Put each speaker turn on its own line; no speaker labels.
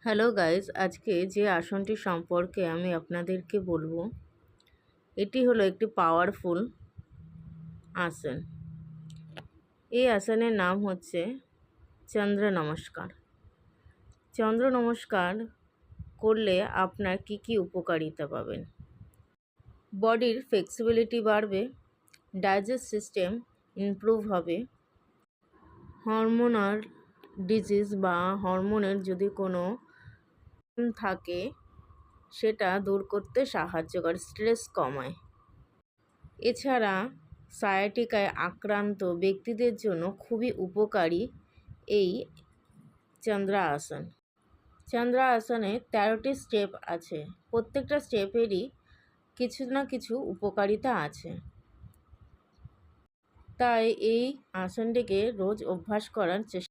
Hello guys, আজকে যে আসনটি সম্পর্কে আমি আপনাদেরকে বলবো, এটি হলো একটি পাওয়ারফুল আসন। এই আসনের নাম হচ্ছে চন্দ্র নমস্কার। চন্দ্র নমস্কার করলে আপনার কি কি উপকারিতা পাবেন? বডির ফ্লেক্সিবিলিটি বাড়বে, ডাইজেস্ট সিস্টেম ইমপ্রুভ হবে, হরমোনাল ডিজিজ বা হরমোনের যদি কোনো থাকে সেটা দূর করতে সাহায্য করে, স্ট্রেস কমায়। এছাড়া সায়াটিকায় আক্রান্ত ব্যক্তিদের জন্য খুবই উপকারী এই চন্দ্রাসন। চন্দ্রাসনে 13টি স্টেপ আছে, প্রত্যেকটা স্টেপেরই কিছু না কিছু উপকারিতা আছে। তাই এই আসনটিকে রোজ অভ্যাস করার চেষ্টা